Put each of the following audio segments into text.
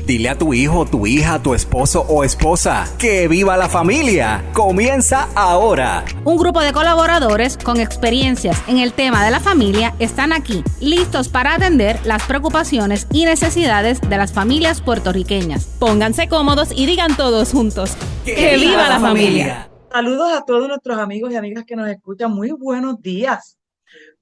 Dile a tu hijo, tu hija, tu esposo o esposa que viva la familia. Comienza ahora. Un grupo de colaboradores con experiencias en el tema de la familia están aquí, listos para atender las preocupaciones y necesidades de las familias puertorriqueñas. Pónganse cómodos y digan todos juntos: ¡que viva la familia! Saludos a todos nuestros amigos y amigas que nos escuchan. Muy buenos días.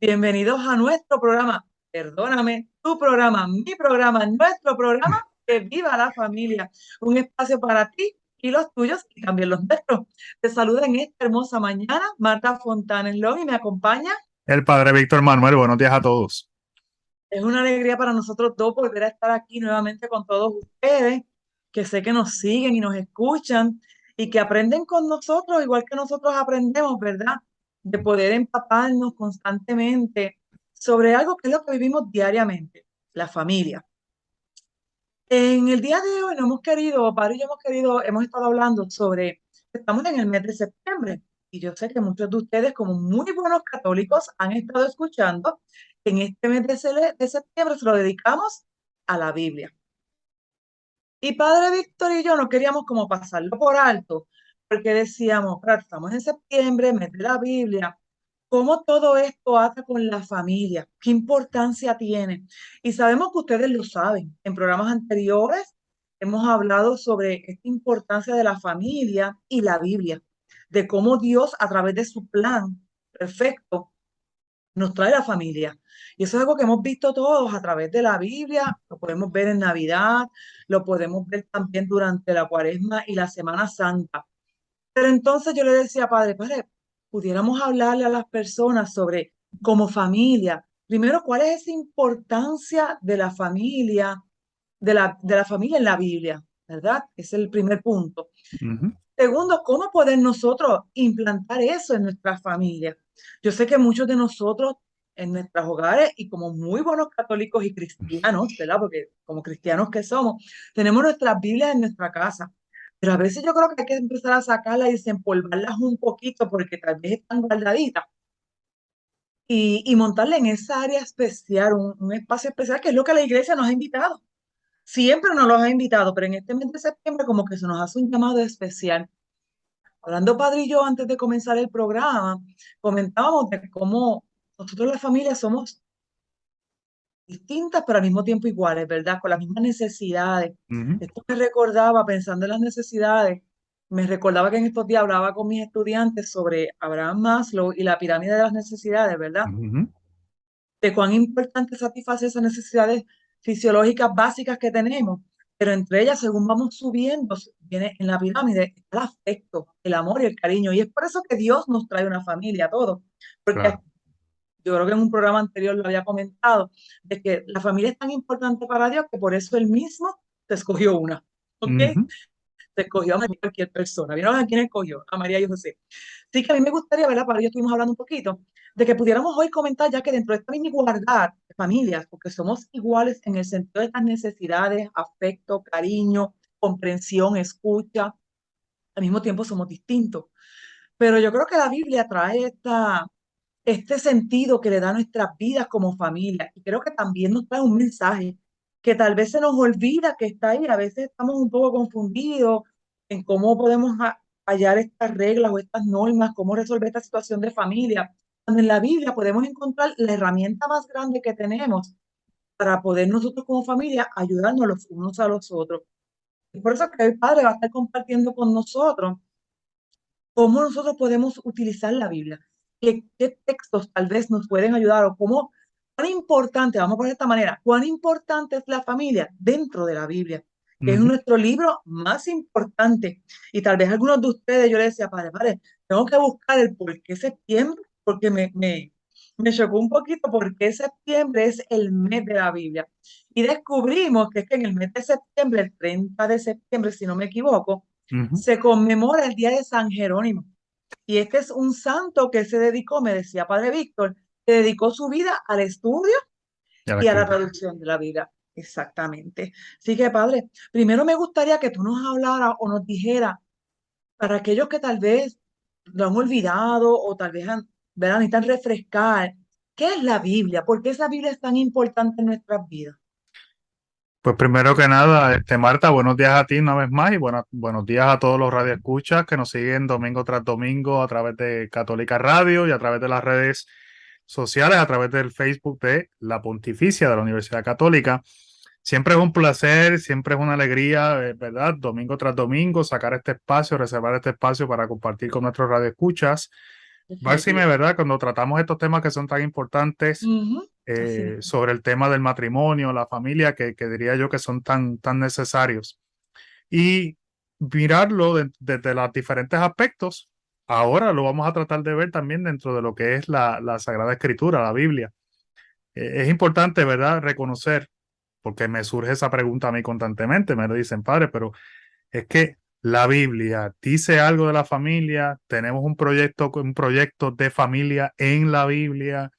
Bienvenidos a nuestro programa. Perdóname, tu programa, mi programa, nuestro programa, Que Viva la Familia. Un espacio para ti y los tuyos y también los nuestros. Te saluda en esta hermosa mañana Marta Fontanes Long y me acompaña el padre Víctor Manuel. Buenos días a todos. Es una alegría para nosotros dos volver a estar aquí nuevamente con todos ustedes, que sé que nos siguen y nos escuchan y que aprenden con nosotros, igual que nosotros aprendemos, ¿verdad? De poder empaparnos constantemente sobre algo que es lo que vivimos diariamente, la familia. En el día de hoy no hemos querido, padre y yo hemos estado hablando sobre, estamos en el mes de septiembre y yo sé que muchos de ustedes, como muy buenos católicos, han estado escuchando que en este mes de septiembre se lo dedicamos a la Biblia. Y padre Víctor y yo no queríamos como pasarlo por alto, porque decíamos, claro, estamos en septiembre, mes de la Biblia, ¿cómo todo esto ata con la familia? ¿Qué importancia tiene? Y sabemos que ustedes lo saben. En programas anteriores hemos hablado sobre esta importancia de la familia y la Biblia, de cómo Dios a través de su plan perfecto nos trae la familia. Y eso es algo que hemos visto todos a través de la Biblia, lo podemos ver en Navidad, lo podemos ver también durante la Cuaresma y la Semana Santa. Pero entonces yo le decía, padre, pudiéramos hablarle a las personas sobre, como familia, primero, cuál es esa importancia de la familia, de la familia en la Biblia, ¿verdad? Es el primer punto. Segundo, ¿cómo poder nosotros implantar eso en nuestras familias? Yo sé que muchos de nosotros en nuestros hogares y como muy buenos católicos y cristianos, ¿verdad? Porque como cristianos que somos, tenemos nuestras Biblias en nuestra casa. Pero a veces yo creo que hay que empezar a sacarlas y desempolvarlas un poquito porque tal vez están guardaditas y montarla en esa área especial, un espacio especial, que es lo que la iglesia nos ha invitado. Siempre nos los ha invitado, pero en este mes de septiembre como que se nos hace un llamado especial. Hablando padre y yo antes de comenzar el programa, comentábamos de cómo nosotros las familias somos distintas, pero al mismo tiempo iguales, ¿verdad? Con las mismas necesidades. Esto me recordaba, pensando en las necesidades, me recordaba que en estos días hablaba con mis estudiantes sobre Abraham Maslow y la pirámide de las necesidades, ¿verdad? De cuán importante es satisfacer esas necesidades fisiológicas básicas que tenemos, pero entre ellas, según vamos subiendo, viene en la pirámide el afecto, el amor y el cariño, y es por eso que Dios nos trae una familia a todos, porque Claro. yo creo que en un programa anterior lo había comentado, de que la familia es tan importante para Dios que por eso Él mismo te escogió una, ¿ok? Te escogió a María, cualquier persona. ¿Vieron a quién escogió? A María y José. Así que a mí me gustaría, ¿verdad? Para ello estuvimos hablando un poquito, de que pudiéramos hoy comentar, ya que dentro de esta misma igualdad de familias, porque somos iguales en el sentido de estas necesidades, afecto, cariño, comprensión, escucha, al mismo tiempo somos distintos. Pero yo creo que la Biblia trae este sentido que le da a nuestras vidas como familia. Y creo que también nos trae un mensaje que tal vez se nos olvida que está ahí. A veces estamos un poco confundidos en cómo podemos hallar estas reglas o estas normas, cómo resolver esta situación de familia. Cuando en la Biblia podemos encontrar la herramienta más grande que tenemos para poder nosotros como familia ayudarnos los unos a los otros. Y por eso que el Padre va a estar compartiendo con nosotros cómo nosotros podemos utilizar la Biblia, qué textos tal vez nos pueden ayudar o cuán importante, vamos a poner de esta manera, cuán importante es la familia dentro de la Biblia, que es nuestro libro más importante. Y tal vez algunos de ustedes, yo les decía, padre, tengo que buscar el por qué septiembre, porque me chocó un poquito porque septiembre es el mes de la Biblia. Y descubrimos que es que en el mes de septiembre, el 30 de septiembre, si no me equivoco, se conmemora el día de San Jerónimo. Y este es un santo que se dedicó, me decía Padre Víctor, que dedicó su vida al estudio y a la traducción de la Biblia. Exactamente. Así que, Padre, primero me gustaría que tú nos hablaras o nos dijeras, para aquellos que tal vez lo han olvidado o tal vez ¿verdad? Necesitan refrescar, ¿qué es la Biblia? ¿Por qué esa Biblia es tan importante en nuestras vidas? Pues primero que nada, Marta, buenos días a ti una vez más y buenos días a todos los radioescuchas que nos siguen domingo tras domingo a través de Católica Radio y a través de las redes sociales, a través del Facebook de la Pontificia de la Universidad Católica. Siempre es un placer, siempre es una alegría, ¿verdad? Domingo tras domingo, sacar este espacio, reservar este espacio para compartir con nuestros radioescuchas. Máxime, ¿verdad? Cuando tratamos estos temas que son tan importantes, sobre el tema del matrimonio, la familia, que diría yo que son tan necesarios. Y mirarlo desde los diferentes aspectos, ahora lo vamos a tratar de ver también dentro de lo que es la Sagrada Escritura, la Biblia. Es importante, ¿verdad? Reconocer, porque me surge esa pregunta a mí constantemente, me lo dicen, padre, pero es que la Biblia dice algo de la familia, tenemos un proyecto de familia en la Biblia,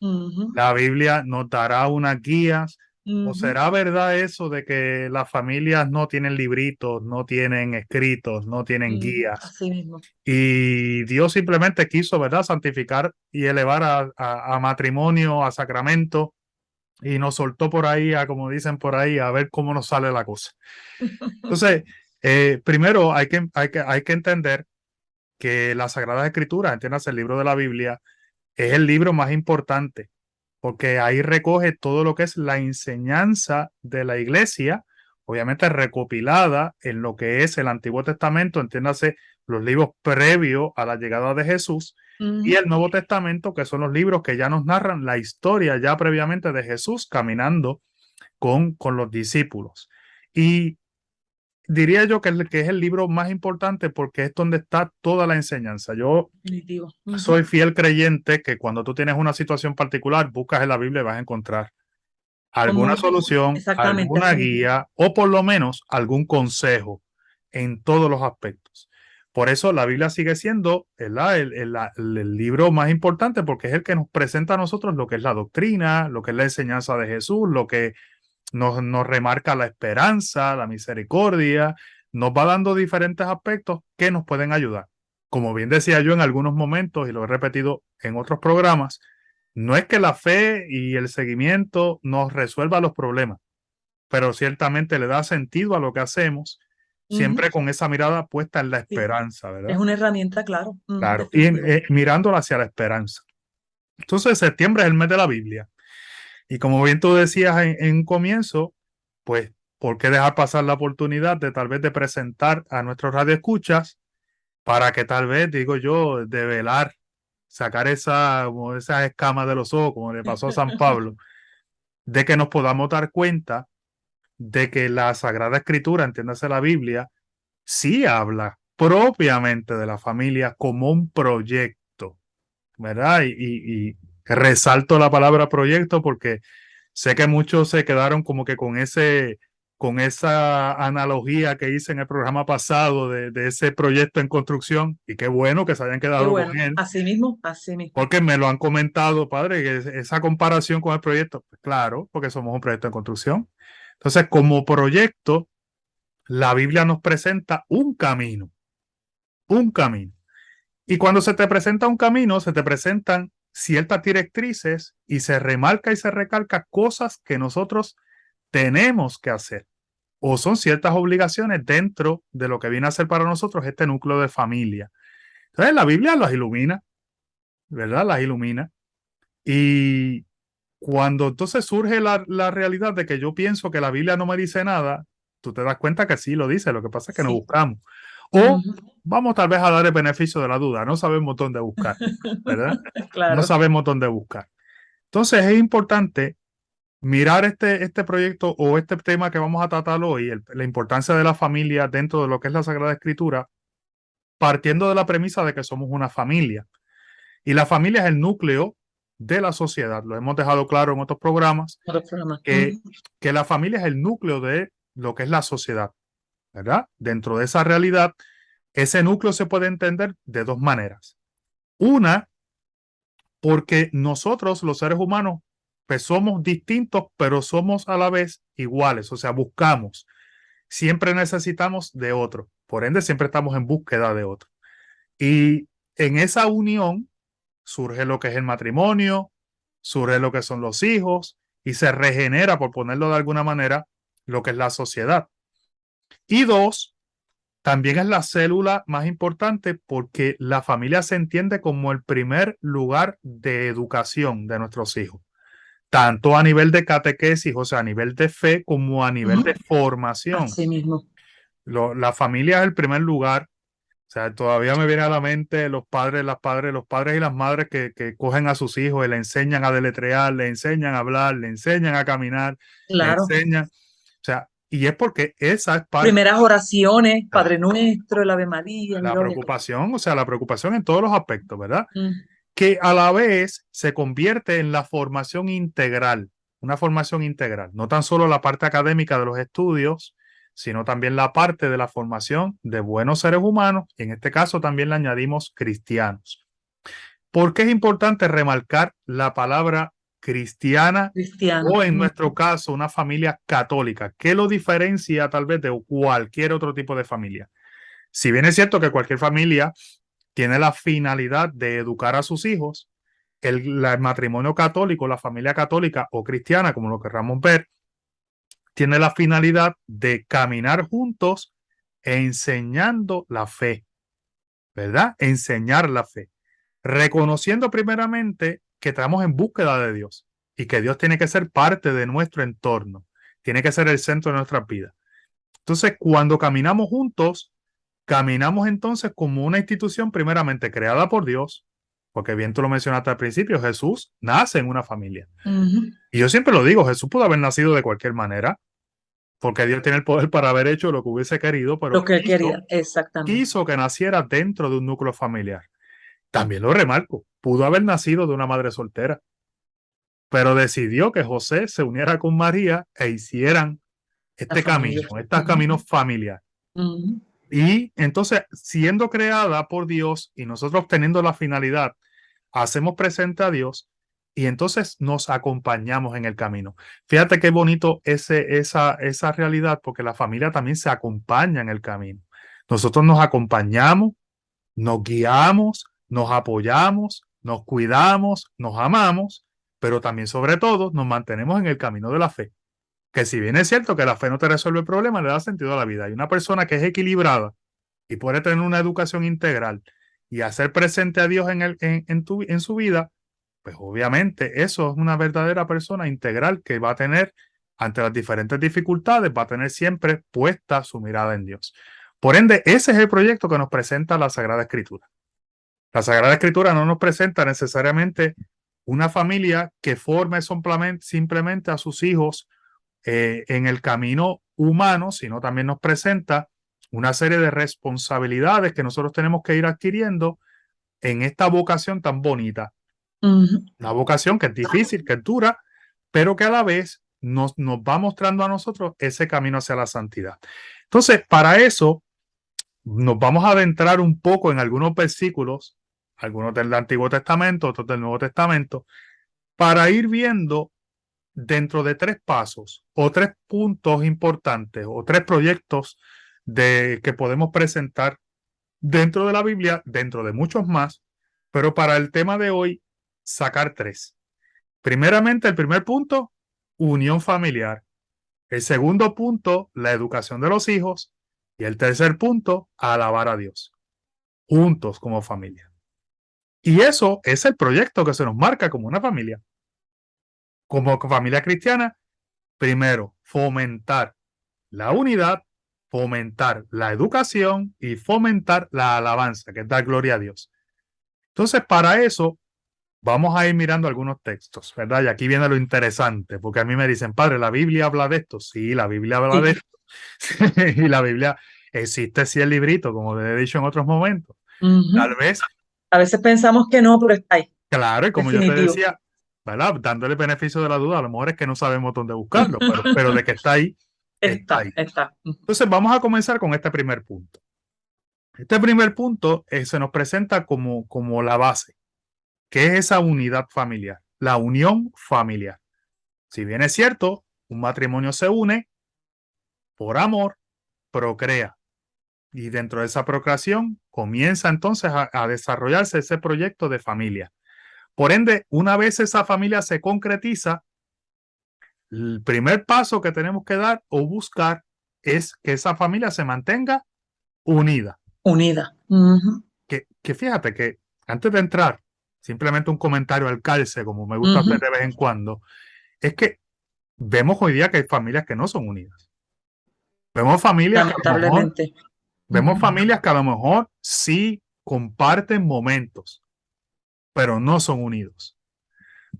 la Biblia nos dará unas guías, o será verdad eso de que las familias no tienen libritos, no tienen escritos, no tienen guías. Así mismo. Y Dios simplemente quiso, ¿verdad?, santificar y elevar a matrimonio, a sacramento, y nos soltó por ahí, como dicen por ahí, a ver cómo nos sale la cosa. Entonces, primero hay que entender que la Sagrada Escritura, entiéndase, el libro de la Biblia, es el libro más importante, porque ahí recoge todo lo que es la enseñanza de la iglesia, obviamente recopilada en lo que es el Antiguo Testamento, entiéndase, los libros previos a la llegada de Jesús, y el Nuevo Testamento, que son los libros que ya nos narran la historia ya previamente de Jesús caminando con los discípulos. Y diría yo que es el libro más importante porque es donde está toda la enseñanza. Yo soy fiel creyente que cuando tú tienes una situación particular, buscas en la Biblia y vas a encontrar alguna solución, alguna guía o por lo menos algún consejo en todos los aspectos. Por eso la Biblia sigue siendo el libro más importante porque es el que nos presenta a nosotros lo que es la doctrina, lo que es la enseñanza de Jesús, lo que nos remarca la esperanza, la misericordia, nos va dando diferentes aspectos que nos pueden ayudar. Como bien decía yo en algunos momentos, y lo he repetido en otros programas, no es que la fe y el seguimiento nos resuelva los problemas, pero ciertamente le da sentido a lo que hacemos, siempre con esa mirada puesta en la esperanza, ¿verdad? Es una herramienta, claro. Claro, y mirándola hacia la esperanza. Entonces, septiembre es el mes de la Biblia. Y como bien tú decías en un comienzo, pues, ¿por qué dejar pasar la oportunidad de tal vez de presentar a nuestros radioescuchas para que tal vez, digo yo, develar, sacar esas escamas de los ojos, como le pasó a San Pablo, de que nos podamos dar cuenta de que la Sagrada Escritura, entiéndase la Biblia, sí habla propiamente de la familia como un proyecto, ¿verdad? Y resalto la palabra proyecto porque sé que muchos se quedaron como que con esa analogía que hice en el programa pasado de ese proyecto en construcción, y qué bueno que se hayan quedado con él. Así mismo. Porque me lo han comentado, padre, que esa comparación con el proyecto, pues claro, porque somos un proyecto en construcción. Entonces, como proyecto, la Biblia nos presenta un camino. Y cuando se te presenta un camino, se te presentan ciertas directrices y se remarca y se recalca cosas que nosotros tenemos que hacer o son ciertas obligaciones dentro de lo que viene a ser para nosotros este núcleo de familia. Entonces la Biblia las ilumina, ¿verdad? Las ilumina. Y cuando entonces surge la realidad de que yo pienso que la Biblia no me dice nada, tú te das cuenta que sí lo dice, lo que pasa es que no buscamos. O vamos tal vez a dar el beneficio de la duda, no sabemos dónde buscar, ¿verdad? Claro. No sabemos dónde buscar. Entonces es importante mirar este proyecto o este tema que vamos a tratar hoy, la importancia de la familia dentro de lo que es la Sagrada Escritura, partiendo de la premisa de que somos una familia. Y la familia es el núcleo de la sociedad. Lo hemos dejado claro en otros programas, que la familia es el núcleo de lo que es la sociedad, ¿verdad? Dentro de esa realidad, ese núcleo se puede entender de dos maneras. Una, porque nosotros, los seres humanos, pues somos distintos, pero somos a la vez iguales, o sea, buscamos. Siempre necesitamos de otro. Por ende, siempre estamos en búsqueda de otro. Y en esa unión surge lo que es el matrimonio, surge lo que son los hijos y se regenera, por ponerlo de alguna manera, lo que es la sociedad. Y dos, también es la célula más importante porque la familia se entiende como el primer lugar de educación de nuestros hijos, tanto a nivel de catequesis, o sea, a nivel de fe, como a nivel de formación. Así mismo. La familia es el primer lugar. O sea, todavía me viene a la mente los padres y las madres que cogen a sus hijos y le enseñan a deletrear, le enseñan a hablar, le enseñan a caminar, le Claro. enseñan. O sea, y es porque esa es parte. Primeras oraciones, Padre Nuestro, el Ave María. La preocupación, o sea, la preocupación en todos los aspectos, ¿verdad? Mm. Que a la vez se convierte en la formación integral, una formación integral, no tan solo la parte académica de los estudios, sino también la parte de la formación de buenos seres humanos, y en este caso también le añadimos cristianos. ¿Por qué es importante remarcar la palabra cristiana Cristiano. o en nuestro caso una familia católica? ¿Qué lo diferencia tal vez de cualquier otro tipo de familia? Si bien es cierto que cualquier familia tiene la finalidad de educar a sus hijos, el matrimonio católico, la familia católica o cristiana, como lo querramos ver, tiene la finalidad de caminar juntos enseñando la fe, ¿verdad? Enseñar la fe, reconociendo primeramente que estamos en búsqueda de Dios y que Dios tiene que ser parte de nuestro entorno, tiene que ser el centro de nuestras vidas. Entonces, cuando caminamos juntos, caminamos entonces como una institución primeramente creada por Dios, porque bien tú lo mencionaste al principio, Jesús nace en una familia. Y yo siempre lo digo, Jesús pudo haber nacido de cualquier manera, porque Dios tiene el poder para haber hecho lo que hubiese querido, pero Lo que él quería, exactamente. quiso que naciera dentro de un núcleo familiar. También lo remarco, pudo haber nacido de una madre soltera, pero decidió que José se uniera con María e hicieran este camino, estos caminos familiares. Y entonces, siendo creada por Dios y nosotros teniendo la finalidad, hacemos presente a Dios y entonces nos acompañamos en el camino. Fíjate qué bonito esa realidad, porque la familia también se acompaña en el camino. Nosotros nos acompañamos, nos guiamos, nos apoyamos, nos cuidamos, nos amamos, pero también sobre todo nos mantenemos en el camino de la fe. Que si bien es cierto que la fe no te resuelve el problema, le da sentido a la vida. Y una persona que es equilibrada y puede tener una educación integral y hacer presente a Dios en su vida, pues obviamente eso es una verdadera persona integral que va a tener, ante las diferentes dificultades, va a tener siempre puesta su mirada en Dios. Por ende, ese es el proyecto que nos presenta la Sagrada Escritura. La Sagrada Escritura no nos presenta necesariamente una familia que forme simplemente a sus hijos en el camino humano, sino también nos presenta una serie de responsabilidades que nosotros tenemos que ir adquiriendo en esta vocación tan bonita. Una vocación que es difícil, que es dura, pero que a la vez nos va mostrando a nosotros ese camino hacia la santidad. Entonces, para eso, nos vamos a adentrar un poco en algunos versículos, algunos del Antiguo Testamento, otros del Nuevo Testamento, para ir viendo dentro de 3 pasos o 3 puntos importantes o 3 proyectos que podemos presentar dentro de la Biblia, dentro de muchos más, pero para el tema de hoy, sacar 3. Primeramente, el primer punto, unión familiar. El segundo punto, la educación de los hijos. Y el tercer punto, alabar a Dios. Juntos como familia. Y eso es el proyecto que se nos marca como una familia. Como familia cristiana, primero, fomentar la unidad, fomentar la educación y fomentar la alabanza, que es dar gloria a Dios. Entonces, para eso, vamos a ir mirando algunos textos, ¿verdad? Y aquí viene lo interesante, porque a mí me dicen, padre, ¿la Biblia habla de esto? Sí, la Biblia habla de esto. Y la Biblia existe, sí, el librito, como le he dicho en otros momentos. Tal vez. A veces pensamos que no, pero está ahí. Claro, y como Definitivo. yo te decía, ¿verdad? Dándole el beneficio de la duda, a lo mejor es que no sabemos dónde buscarlo, pero de que está ahí, está ahí. Entonces vamos a comenzar con este primer punto. Este primer punto se nos presenta como la base, que es esa unidad familiar, la unión familiar. Si bien es cierto, un matrimonio se une por amor, procrea. Y dentro de esa procreación comienza entonces a desarrollarse ese proyecto de familia. Por ende, una vez esa familia se concretiza, el primer paso que tenemos que dar o buscar es que esa familia se mantenga unida. Unida. Ujú, Que fíjate que antes de entrar, simplemente un comentario al calce, como me gusta hacer ujú. de vez en cuando, es que vemos hoy día que hay familias que no son unidas. Vemos familias que a lo mejor, Lamentablemente. vemos Ujú. familias que a lo mejor sí comparten momentos, pero no son unidos.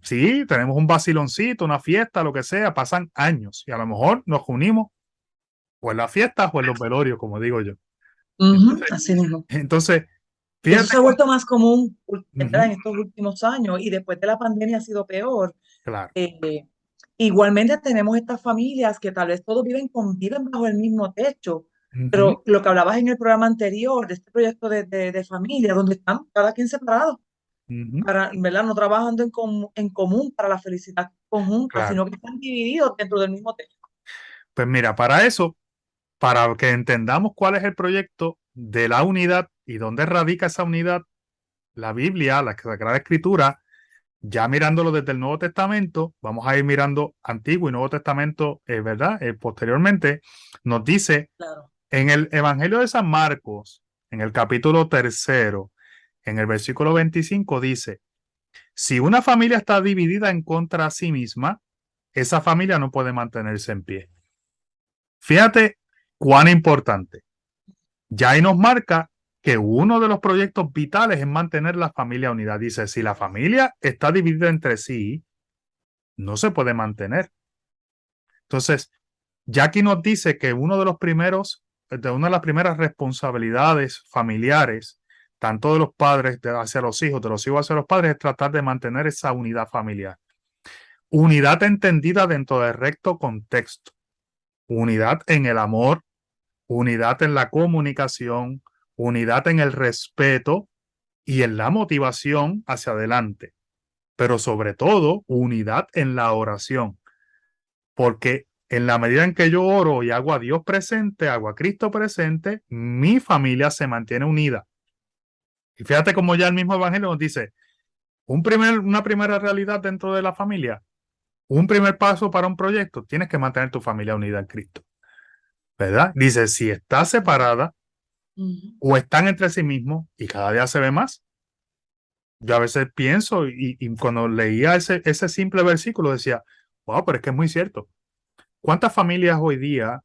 Sí, tenemos un vaciloncito, una fiesta, lo que sea, pasan años y a lo mejor nos unimos o en las fiestas o en los velorios, como digo yo. Ujú, Entonces, así mismo. entonces Y eso fíjate se ha vuelto más común, ¿verdad? ujú, En estos últimos años y después de la pandemia ha sido peor. claro. Eh, Igualmente tenemos estas familias que tal vez todos viven bajo el mismo techo, Ujú, pero lo que hablabas en el programa anterior, de este proyecto de familia, donde están cada quien separado, ujú, para, ¿verdad? No trabajando en común para la felicidad conjunta, claro. sino que están divididos dentro del mismo techo. Pues mira, para eso, para que entendamos cuál es el proyecto de la unidad y dónde radica esa unidad, la Biblia, la Sagrada Escritura, ya mirándolo desde el Nuevo Testamento, vamos a ir mirando Antiguo y Nuevo Testamento, ¿verdad? Posteriormente, nos dice Claro. en el Evangelio de San Marcos, en el capítulo 3, en el versículo 25, dice, si una familia está dividida en contra a sí misma, esa familia no puede mantenerse en pie. Fíjate cuán importante. Ya ahí nos marca que uno de los proyectos vitales es mantener la familia unida. Dice, si la familia está dividida entre sí, no se puede mantener. Entonces, ya aquí nos dice que uno de los primeros, de una de las primeras responsabilidades familiares, tanto de los padres hacia los hijos, de los hijos hacia los padres, es tratar de mantener esa unidad familiar. Unidad entendida dentro del recto contexto. Unidad en el amor, unidad en la comunicación, unidad en el respeto y en la motivación hacia adelante. Pero sobre todo, unidad en la oración. Porque en la medida en que yo oro y hago a Dios presente, hago a Cristo presente, mi familia se mantiene unida. Y fíjate cómo ya el mismo Evangelio nos dice, una primera realidad dentro de la familia, un primer paso para un proyecto, tienes que mantener tu familia unida en Cristo, ¿verdad? Dice, si está separada Ujú. o están entre sí mismos y cada día se ve más. Yo a veces pienso y cuando leía ese simple versículo decía, wow, pero es que es muy cierto. ¿Cuántas familias hoy día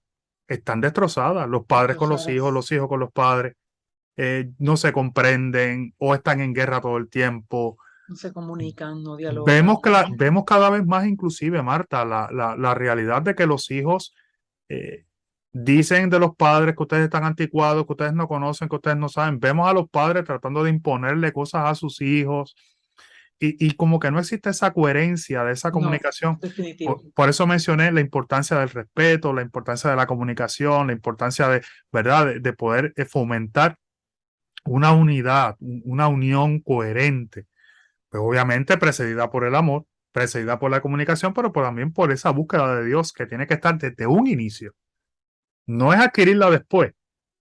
están destrozadas? Los padres con Destrozadas. los hijos con los padres, no se comprenden o están en guerra todo el tiempo. No se comunican, no dialogan. Vemos cada vez más, inclusive, Marta, la realidad de que los hijos eh, dicen de los padres que ustedes están anticuados, que ustedes no conocen, que ustedes no saben. Vemos a los padres tratando de imponerle cosas a sus hijos y como que no existe esa coherencia de esa No, comunicación. definitivo. Por eso mencioné la importancia del respeto, la importancia de la comunicación, la importancia de, ¿verdad? De poder fomentar una unidad, una unión coherente, pues obviamente precedida por el amor, precedida por la comunicación, pero también por esa búsqueda de Dios que tiene que estar desde un inicio. No es adquirirla después.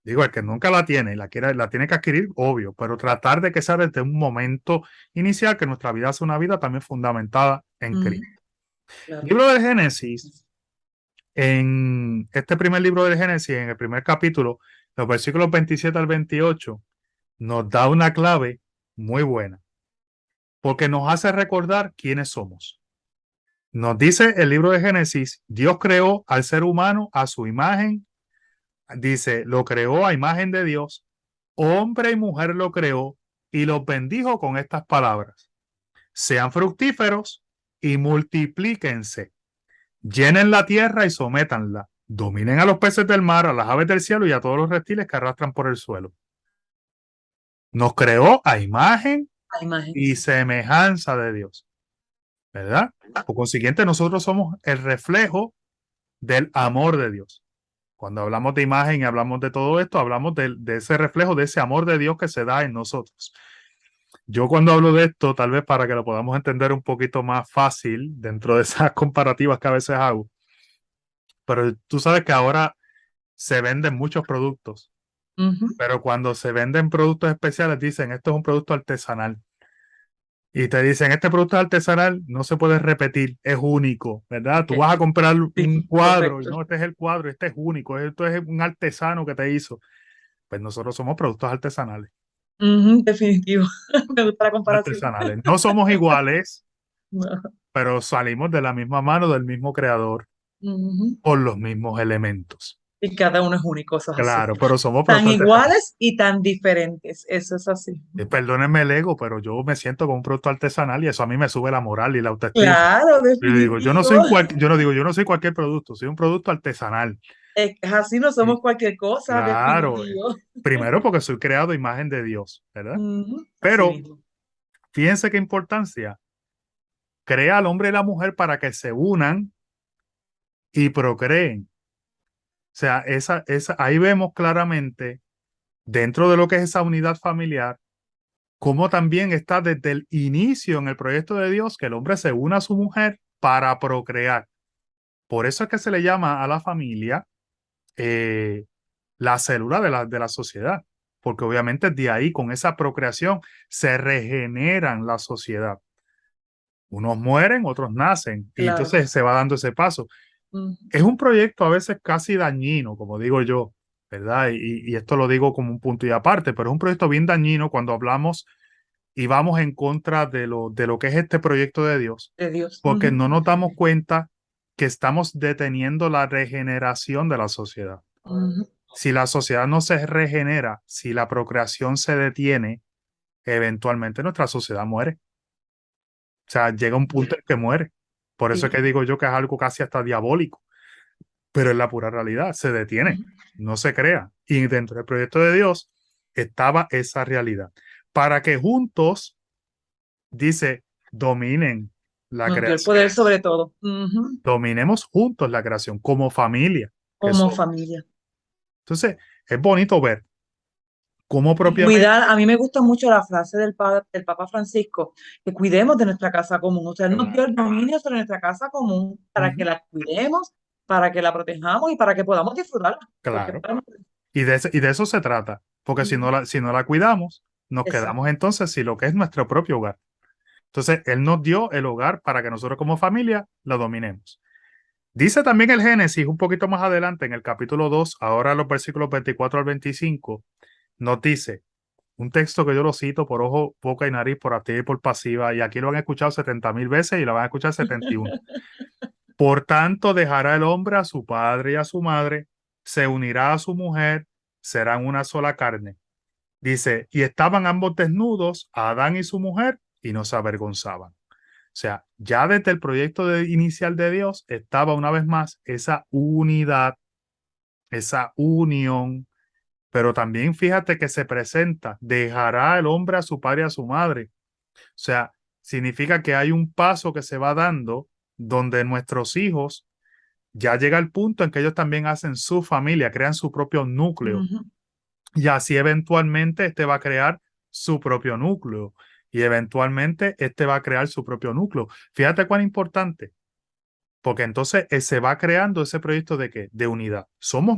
Digo, el que nunca la tiene, la tiene que adquirir, obvio, pero tratar de que sea desde un momento inicial, que nuestra vida sea una vida también fundamentada en Ujú, Cristo. claro. Libro del Génesis, en este primer libro del Génesis, en el primer capítulo, los versículos 27 al 28, nos da una clave muy buena, porque nos hace recordar quiénes somos. Nos dice el libro de Génesis, Dios creó al ser humano a su imagen, dice, lo creó a imagen de Dios, hombre y mujer lo creó y los bendijo con estas palabras, sean fructíferos y multiplíquense, llenen la tierra y sométanla, dominen a los peces del mar, a las aves del cielo y a todos los reptiles que arrastran por el suelo. Nos creó a imagen La imagen, y sí. semejanza de Dios, ¿verdad? Por consiguiente, nosotros somos el reflejo del amor de Dios. Cuando hablamos de imagen y hablamos de todo esto, hablamos de ese reflejo, de ese amor de Dios que se da en nosotros. Yo cuando hablo de esto, tal vez para que lo podamos entender un poquito más fácil dentro de esas comparativas que a veces hago, pero tú sabes que ahora se venden muchos productos, Ujú, pero cuando se venden productos especiales dicen esto es un producto artesanal. y te dicen, este producto es artesanal, no se puede repetir, es único, ¿verdad? Tú vas a comprar un Sí, cuadro y correcto. no, este es el cuadro, este es único, esto es un artesano que te hizo. Pues nosotros somos productos artesanales, Ujú, definitivo. Me gusta la comparación. artesanales. No somos iguales, No. pero salimos de la misma mano del mismo creador Ujú. con los mismos elementos. Y cada uno es único, eso es así. Claro, pero somos Tan productos artesanales. iguales y tan diferentes, eso es así. Perdónenme el ego, pero yo me siento como un producto artesanal y eso a mí me sube la moral y la autoestima. Claro, Yo digo, definitivo. yo no soy cualquier producto, soy un producto artesanal. Es así, no somos Y cualquier cosa, claro, definitivo. primero porque soy creado a imagen de Dios, ¿verdad? Ujú, así Pero mismo. fíjense qué importancia. Crea al hombre y la mujer para que se unan y procreen. O sea, ahí vemos claramente dentro de lo que es esa unidad familiar, cómo también está desde el inicio en el proyecto de Dios que el hombre se una a su mujer para procrear. Por eso es que se le llama a la familia eh, la célula de la sociedad, porque obviamente de ahí, con esa procreación, se regeneran la sociedad. Unos mueren, otros nacen, y Claro. entonces se va dando ese paso. Ujú, Es un proyecto a veces casi dañino, como digo yo, ¿verdad? Y esto lo digo como un punto y aparte, pero es un proyecto bien dañino cuando hablamos y vamos en contra de lo que es este proyecto de Dios, de Dios. porque Ujú, no nos damos cuenta que estamos deteniendo la regeneración de la sociedad. ujú. Si la sociedad no se regenera, si la procreación se detiene, eventualmente nuestra sociedad muere. O sea, llega un punto en que muere. Por eso es Sí. que digo yo que es algo casi hasta diabólico, pero es la pura realidad, se detiene, Ujú. no se crea. Y dentro del proyecto de Dios estaba esa realidad. Para que juntos, dice, dominen la Nos dio el creación. poder sobre todo. Ujú, Dominemos juntos la creación como familia que como somos. familia. Entonces, es bonito ver cómo Y propiamente, cuidar, a mí me gusta mucho la frase del Papa Francisco, que cuidemos de nuestra casa común. O sea, él nos dio el dominio sobre nuestra casa común para que ujú, la cuidemos, para que la protejamos y para que podamos disfrutarla. Porque claro. Y de eso se trata, porque si no la cuidamos, nos quedamos exacto. entonces sin lo que es nuestro propio hogar. Entonces, Él nos dio el hogar para que nosotros como familia lo dominemos. Dice también el Génesis, un poquito más adelante, en el capítulo 2 ahora los versículos 24 al 25 nos dice un texto que yo lo cito por ojo, boca y nariz, por activa y por pasiva, y aquí lo han escuchado 70,000 veces y lo van a escuchar 71. Por tanto, dejará el hombre a su padre y a su madre, se unirá a su mujer, serán una sola carne. Dice, y estaban ambos desnudos, Adán y su mujer, y no se avergonzaban. O sea, ya desde el proyecto inicial de Dios estaba una vez más esa unidad, esa unión, pero también fíjate que se presenta, dejará el hombre a su padre y a su madre. O sea, significa que hay un paso que se va dando donde nuestros hijos ya llega el punto en que ellos también hacen su familia, crean su propio núcleo. Ujú, Y así eventualmente este va a crear su propio núcleo. Y eventualmente este va a crear su propio núcleo. Fíjate cuán importante, porque entonces se va creando ese proyecto de qué, de unidad.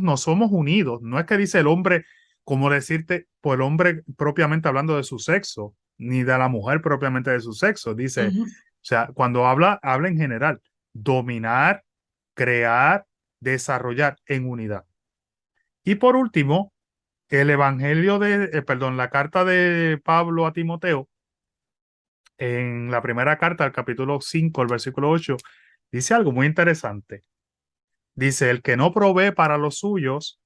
No somos unidos. No es que dice el hombre, como decirte, pues el hombre propiamente hablando de su sexo, ni de la mujer propiamente de su sexo. Dice, ujú. o sea, cuando habla en general, dominar, crear, desarrollar en unidad. Y por último, el evangelio perdón, la carta de Pablo a Timoteo, en la primera carta, el capítulo 5 el versículo 8 dice algo muy interesante. Dice, el que no provee para los suyos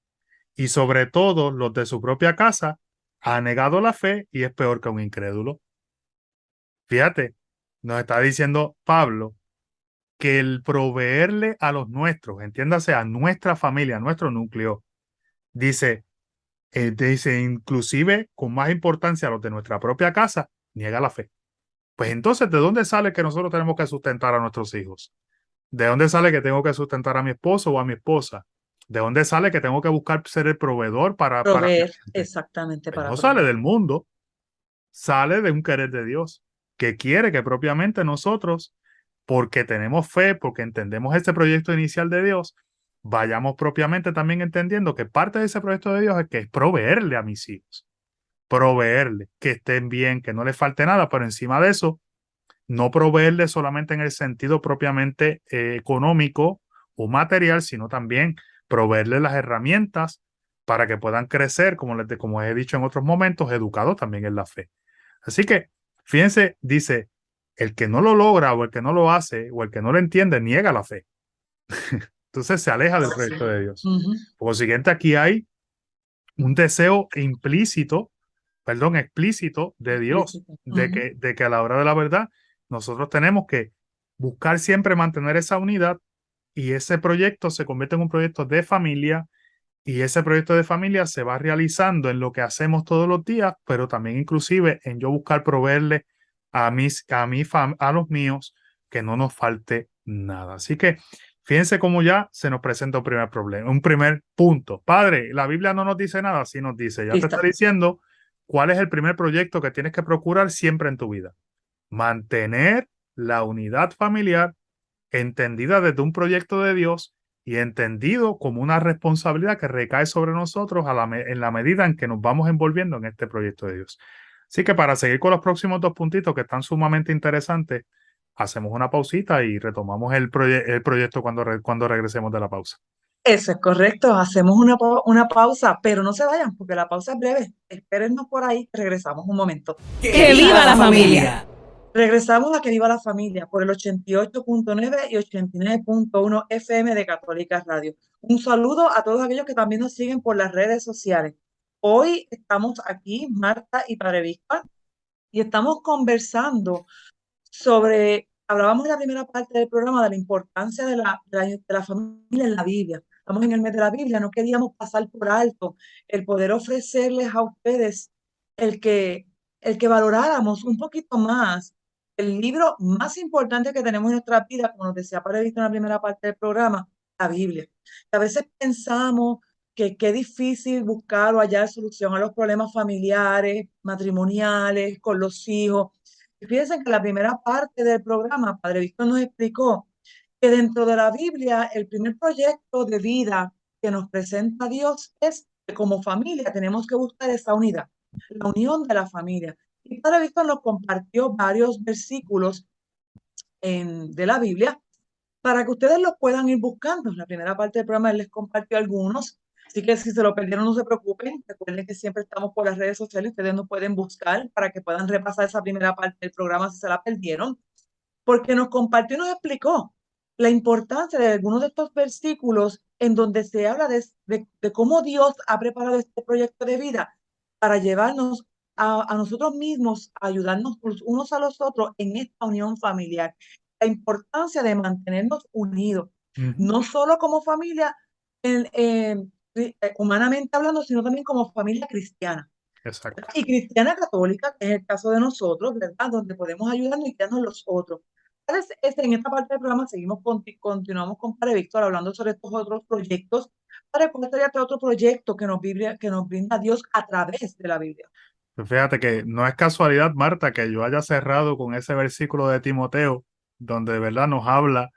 y sobre todo los de su propia casa, ha negado la fe y es peor que un incrédulo. Fíjate, nos está diciendo Pablo que el proveerle a los nuestros, entiéndase, a nuestra familia, a nuestro núcleo, dice, dice inclusive con más importancia a los de nuestra propia casa, niega la fe. Pues entonces, ¿de dónde sale que nosotros tenemos que sustentar a nuestros hijos? ¿De dónde sale que tengo que sustentar a mi esposo o a mi esposa? ¿De dónde sale que tengo que buscar ser el proveedor para mi Proveer, ambiente? exactamente, Pues para no sale proveer. del mundo, sale de un querer de Dios, que quiere que propiamente nosotros, porque tenemos fe, porque entendemos este proyecto inicial de Dios, vayamos propiamente también entendiendo que parte de ese proyecto de Dios es que es proveerle a mis hijos, proveerle, que estén bien, que no les falte nada, pero encima de eso, no proveerle solamente en el sentido propiamente económico o material, sino también proveerle las herramientas para que puedan crecer, como he dicho en otros momentos, educados también en la fe. Así que, fíjense, dice, el que no lo logra o el que no lo hace o el que no lo entiende, niega la fe. Entonces se aleja del proyecto de Dios. Por consiguiente, aquí hay un deseo explícito de Dios, de que a la hora de la verdad nosotros tenemos que buscar siempre mantener esa unidad y ese proyecto se convierte en un proyecto de familia y ese proyecto de familia se va realizando en lo que hacemos todos los días, pero también inclusive en yo buscar proveerle a los míos que no nos falte nada. Así que fíjense cómo ya se nos presenta un primer problema, un primer punto. Padre, la Biblia no nos dice nada, sí nos dice, ya te está diciendo cuál es el primer proyecto que tienes que procurar siempre en tu vida. Mantener la unidad familiar entendida desde un proyecto de Dios y entendido como una responsabilidad que recae sobre nosotros en la medida en que nos vamos envolviendo en este proyecto de Dios. Así que para seguir con los próximos dos puntitos que están sumamente interesantes, hacemos una pausita y retomamos el proyecto cuando regresemos de la pausa. Eso es correcto, hacemos una pausa, pero no se vayan porque la pausa es breve. Espérennos por ahí, regresamos un momento. ¡Que viva la familia! Regresamos a Que Viva la Familia por el 88.9 y 89.1 FM de Católica Radio. Un saludo a todos aquellos que también nos siguen por las redes sociales. Hoy estamos aquí, Marta y Padre Víctor, y estamos conversando hablábamos en la primera parte del programa de la importancia de la familia en la Biblia. Estamos en el mes de la Biblia, no queríamos pasar por alto el poder ofrecerles a ustedes el que valoráramos un poquito más el libro más importante que tenemos en nuestra vida, como nos decía Padre Víctor en la primera parte del programa, la Biblia. A veces pensamos que qué difícil buscar o hallar solución a los problemas familiares, matrimoniales, con los hijos. Y fíjense que la primera parte del programa, Padre Víctor nos explicó que dentro de la Biblia, el primer proyecto de vida que nos presenta Dios es que como familia tenemos que buscar esa unidad, la unión de la familia. Y Padre Víctor nos compartió varios versículos de la Biblia para que ustedes los puedan ir buscando. En la primera parte del programa él les compartió algunos, así que si se lo perdieron no se preocupen, recuerden que siempre estamos por las redes sociales, ustedes nos pueden buscar para que puedan repasar esa primera parte del programa si se la perdieron, porque nos compartió y nos explicó la importancia de algunos de estos versículos en donde se habla de cómo Dios ha preparado este proyecto de vida para llevarnos a nosotros mismos, a ayudarnos unos a los otros en esta unión familiar. La importancia de mantenernos unidos, no solo como familia, humanamente hablando, sino también como familia cristiana. Exacto. Y cristiana católica, que es el caso de nosotros, ¿verdad? Donde podemos ayudarnos y guiarnos los otros. Entonces, en esta parte del programa continuamos con Padre Víctor hablando sobre estos otros proyectos. Padre, ¿cuál sería este otro proyecto que nos brinda Dios a través de la Biblia? Fíjate que no es casualidad, Marta, que yo haya cerrado con ese versículo de Timoteo, donde de verdad nos habla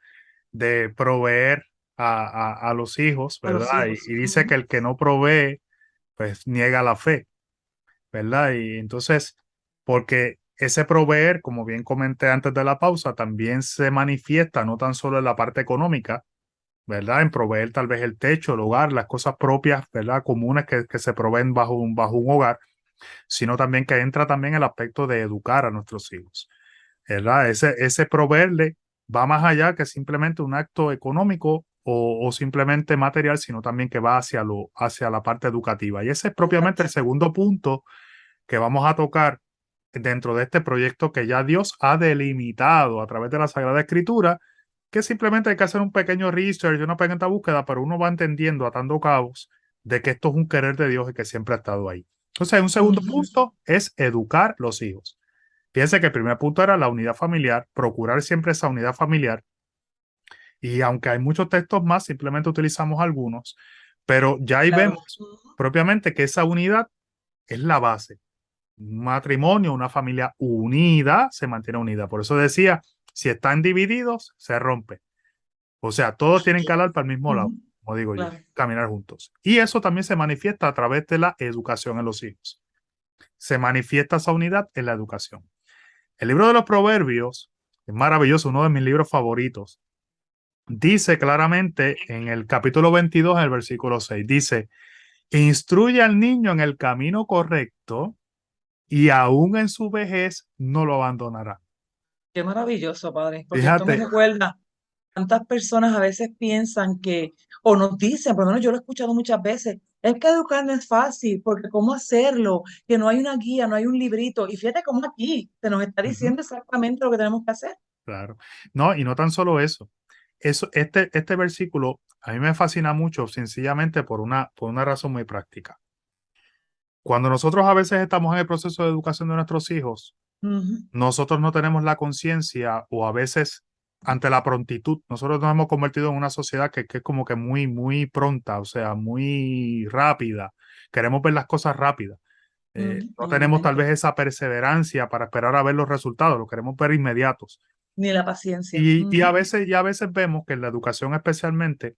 de proveer a los hijos, ¿verdad? Y dice que el que no provee, pues niega la fe, ¿verdad? Y entonces, porque ese proveer, como bien comenté antes de la pausa, también se manifiesta no tan solo en la parte económica, ¿verdad? En proveer tal vez el techo, el hogar, las cosas propias, ¿verdad? Comunes que se proveen bajo un hogar, sino también que entra también el aspecto de educar a nuestros hijos, ¿verdad? Ese proveerle va más allá que simplemente un acto económico o simplemente material, sino también que va hacia la parte educativa. Y ese es propiamente el segundo punto que vamos a tocar dentro de este proyecto que ya Dios ha delimitado a través de la Sagrada Escritura, que simplemente hay que hacer un pequeño research, una pequeña búsqueda, pero uno va entendiendo, atando cabos, de que esto es un querer de Dios y que siempre ha estado ahí. Entonces, un segundo punto es educar los hijos. Fíjense que el primer punto era la unidad familiar, procurar siempre esa unidad familiar. Y aunque hay muchos textos más, simplemente utilizamos algunos, pero ya ahí vemos propiamente que esa unidad es la base. Un matrimonio, una familia unida, se mantiene unida. Por eso decía, si están divididos, se rompe. O sea, todos tienen que hablar para el mismo lado, como digo yo, caminar juntos. Y eso también se manifiesta a través de la educación en los hijos. Se manifiesta esa unidad en la educación. El libro de los Proverbios Es maravilloso, uno de mis libros favoritos. Dice claramente en el capítulo 22, en el versículo 6, dice, instruye al niño en el camino correcto y aún en su vejez no lo abandonará. Qué maravilloso, Padre, porque esto me Fíjate, recuerda, tantas personas a veces piensan que, o nos dicen, por lo menos yo lo he escuchado muchas veces, es que educar no es fácil, porque ¿cómo hacerlo? Que no hay una guía, no hay un librito. Y fíjate cómo aquí se nos está ujú, diciendo exactamente lo que tenemos que hacer. claro. No, y no tan solo eso. Este versículo a mí me fascina mucho, sencillamente por una razón muy práctica. Cuando nosotros a veces estamos en el proceso de educación de nuestros hijos, Ujú, nosotros no tenemos la conciencia o a veces ante la prontitud, nosotros nos hemos convertido en una sociedad que es como que muy, muy pronta, o sea, muy rápida. Queremos ver las cosas rápidas. No tenemos tal igualmente. vez esa perseverancia para esperar a ver los resultados, lo queremos ver inmediatos. Ni la paciencia. Y a veces vemos que en la educación especialmente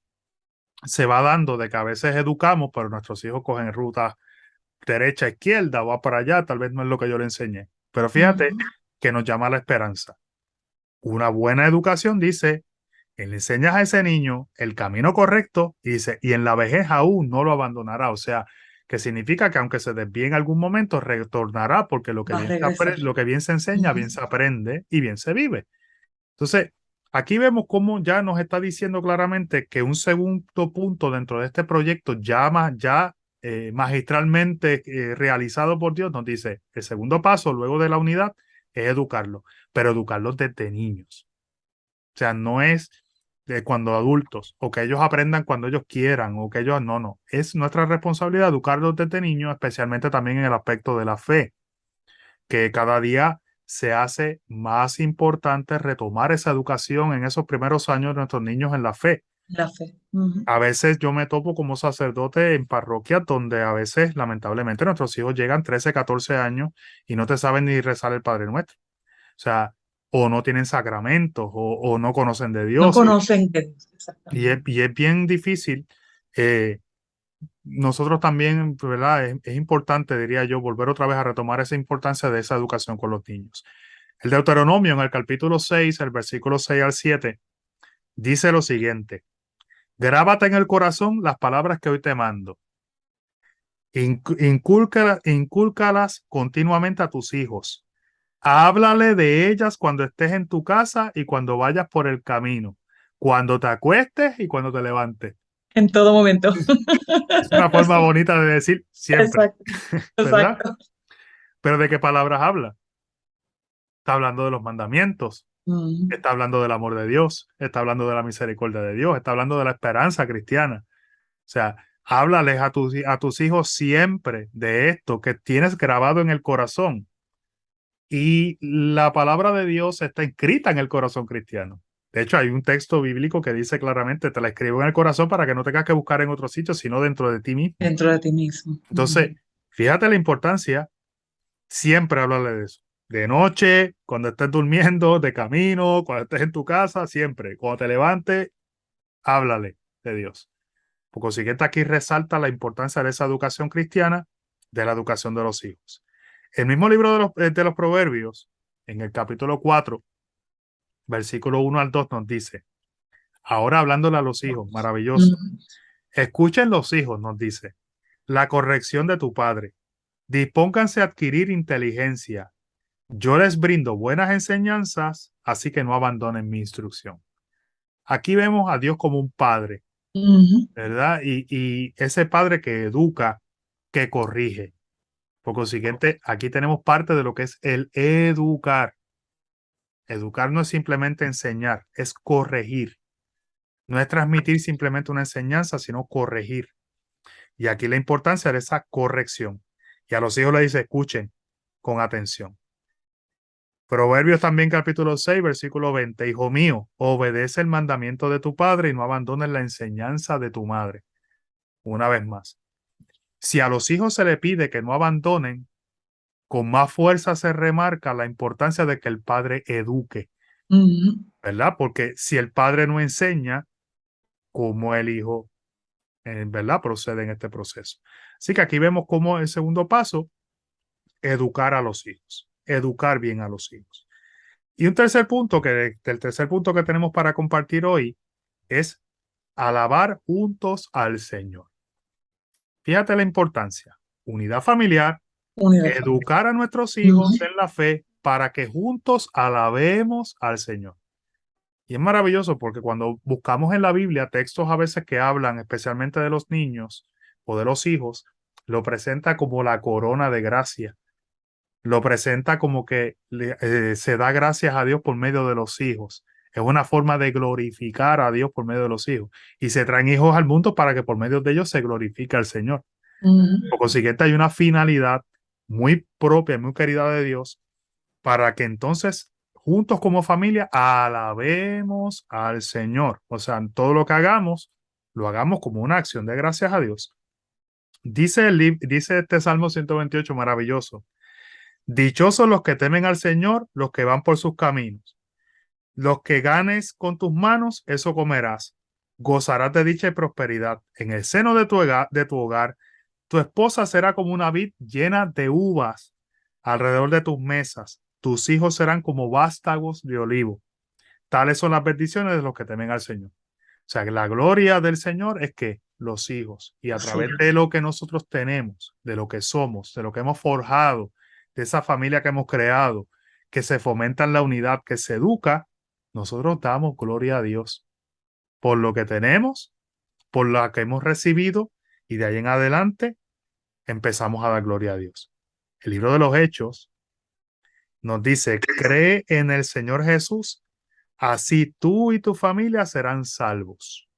se va dando de que a veces educamos, pero nuestros hijos cogen rutas derecha, izquierda, va para allá, tal vez no es lo que yo le enseñé. Pero fíjate Ujú. que nos llama la esperanza. Una buena educación dice, que le enseñas a ese niño el camino correcto y dice, y en la vejez aún no lo abandonará. O sea, que significa que aunque se desvíe en algún momento, retornará porque Va a regresar. lo que bien se enseña, Ujú. bien se aprende y bien se vive. Entonces, aquí vemos cómo ya nos está diciendo claramente que un segundo punto dentro de este proyecto magistralmente realizado por Dios nos dice, el segundo paso luego de la unidad es educarlo, pero educarlos desde niños. O sea, no es de cuando adultos o que ellos aprendan cuando ellos quieran o que ellos no, no. Es nuestra responsabilidad educarlos desde niños, especialmente también en el aspecto de la fe, que cada día se hace más importante retomar esa educación en esos primeros años de nuestros niños en la fe. La fe. Ujú. A veces yo me topo como sacerdote en parroquias donde a veces, lamentablemente, nuestros hijos llegan 13, 14 años y no te saben ni rezar el Padre Nuestro. O sea, o no tienen sacramentos o no conocen de No Dios. conocen de Dios, exactamente. Y es bien difícil. eh, Nosotros también, ¿verdad? Es importante, diría yo, volver otra vez a retomar esa importancia de esa educación con los niños. El Deuteronomio, en el capítulo 6, el versículo 6 al 7, dice lo siguiente: grábate en el corazón las palabras que hoy te mando. Incúlcalas continuamente a tus hijos. Háblale de ellas cuando estés en tu casa y cuando vayas por el camino, cuando te acuestes y cuando te levantes. En todo momento. Es una forma Sí, bonita de decir siempre, exacto, ¿verdad? exacto. Pero ¿de qué palabras habla? Está hablando de los mandamientos, Ujú. está hablando del amor de Dios, está hablando de la misericordia de Dios, está hablando de la esperanza cristiana. O sea, háblales a tus hijos siempre de esto que tienes grabado en el corazón. Y la palabra de Dios está escrita en el corazón cristiano. De hecho, hay un texto bíblico que dice claramente, te la escribo en el corazón para que no tengas que buscar en otro sitio, sino dentro de ti mismo. Dentro de ti mismo. Entonces, fíjate la importancia, siempre háblale de eso. De noche, cuando estés durmiendo, de camino, cuando estés en tu casa, siempre. Cuando te levantes, háblale de Dios. Por consiguiente, aquí resalta la importancia de esa educación cristiana, de la educación de los hijos. El mismo libro de los Proverbios, en el capítulo 4, versículo 1 al 2, nos dice, ahora hablándole a los hijos, maravilloso. Ujú. Escuchen los hijos, nos dice, la corrección de tu padre. Dispónganse a adquirir inteligencia. Yo les brindo buenas enseñanzas, así que no abandonen mi instrucción. Aquí vemos a Dios como un padre, Ujú. ¿verdad? Y ese padre que educa, que corrige. Por consiguiente, aquí tenemos parte de lo que es el educar. Educar no es simplemente enseñar, es corregir. No es transmitir simplemente una enseñanza, sino corregir. Y aquí la importancia de esa corrección. Y a los hijos le dice, escuchen con atención. Proverbios también capítulo 6, versículo 20. Hijo mío, obedece el mandamiento de tu padre y no abandones la enseñanza de tu madre. Una vez más, si a los hijos se le pide que no abandonen, con más fuerza se remarca la importancia de que el padre eduque, Ujú. ¿verdad? Porque si el padre no enseña, ¿cómo el hijo, ¿verdad? Procede en este proceso. Así que aquí vemos cómo el segundo paso, educar a los hijos, educar bien a los hijos. Y un tercer punto, el tercer punto que tenemos para compartir hoy es alabar juntos al Señor. Fíjate la importancia. Unidad familiar, Unidad familiar. educar a nuestros Ujú. hijos en la fe para que juntos alabemos al Señor. Y es maravilloso porque cuando buscamos en la Biblia textos a veces que hablan especialmente de los niños o de los hijos, lo presenta como la corona de gracia. Lo presenta como que se da gracias a Dios por medio de los hijos. Es una forma de glorificar a Dios por medio de los hijos. Y se traen hijos al mundo para que por medio de ellos se glorifique al Señor. Ujú. Por consiguiente, hay una finalidad muy propia, muy querida de Dios, para que entonces, juntos como familia, alabemos al Señor. O sea, en todo lo que hagamos, lo hagamos como una acción de gracias a Dios. Dice este Salmo 128 maravilloso. Dichosos los que temen al Señor, los que van por sus caminos. Los que ganes con tus manos, eso comerás. Gozarás de dicha y prosperidad. En el seno de tu hogar, tu esposa será como una vid llena de uvas alrededor de tus mesas. Tus hijos serán como vástagos de olivo. Tales son las bendiciones de los que temen al Señor. O sea, que la gloria del Señor es que los hijos, y a Sí. través de lo que nosotros tenemos, de lo que somos, de lo que hemos forjado, de esa familia que hemos creado, que se fomenta en la unidad, que se educa, nosotros damos gloria a Dios por lo que tenemos, por lo que hemos recibido, y de ahí en adelante empezamos a dar gloria a Dios. El libro de los Hechos nos dice, cree en el Señor Jesús, así tú y tu familia serán salvos.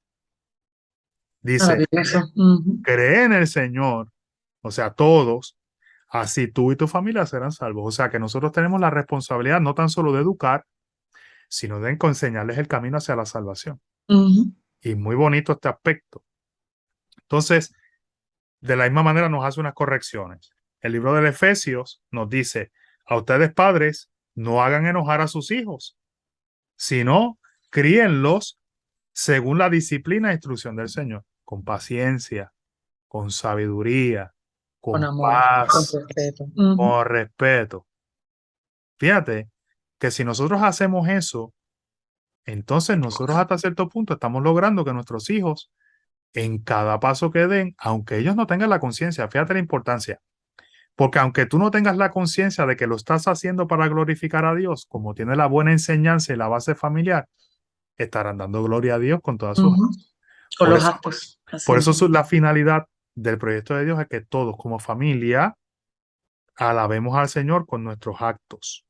Dice, Maravilloso. Ujú. cree en el Señor, o sea, todos, así tú y tu familia serán salvos. O sea, que nosotros tenemos la responsabilidad no tan solo de educar, sino de enseñarles el camino hacia la salvación. Ujú. Y muy bonito este aspecto. Entonces, de la misma manera nos hace unas correcciones. El libro de Efesios nos dice, a ustedes padres, no hagan enojar a sus hijos, sino críenlos según la disciplina e instrucción del Señor, con paciencia, con sabiduría, Con con amor, con paz, respeto. Ujú. con respeto. Fíjate que si nosotros hacemos eso, entonces nosotros hasta cierto punto estamos logrando que nuestros hijos, en cada paso que den, aunque ellos no tengan la conciencia, fíjate la importancia, porque aunque tú no tengas la conciencia de que lo estás haciendo para glorificar a Dios, como tiene la buena enseñanza y la base familiar, estarán dando gloria a Dios con todas sus Ujú. actos. Con Por los eso, actos. Así por eso mismo. la finalidad del proyecto de Dios es que todos como familia alabemos al Señor con nuestros actos.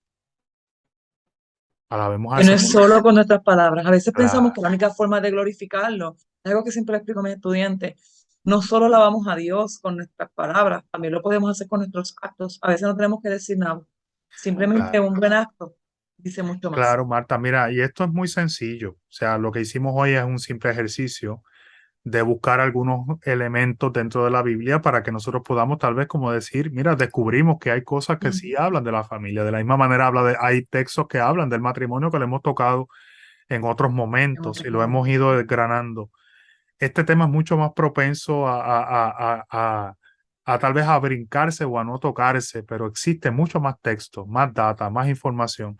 Alabemos al Que no es Señor. solo con nuestras palabras. A veces pensamos Claro, que la única forma de glorificarlo, es algo que siempre le explico a mis estudiantes, no solo alabamos a Dios con nuestras palabras, también lo podemos hacer con nuestros actos. A veces no tenemos que decir nada. Simplemente claro. un buen acto dice mucho más. Claro, Marta, mira, y esto es muy sencillo. O sea, lo que hicimos hoy es un simple ejercicio de buscar algunos elementos dentro de la Biblia para que nosotros podamos tal vez como decir, mira, descubrimos que hay cosas que sí hablan de la familia. De la misma manera hay textos que hablan del matrimonio que le hemos tocado en otros En momentos otros y lo hemos momentos. ido desgranando. Este tema es mucho más propenso a tal vez a brincarse o a no tocarse, pero existe mucho más texto, más data, más información.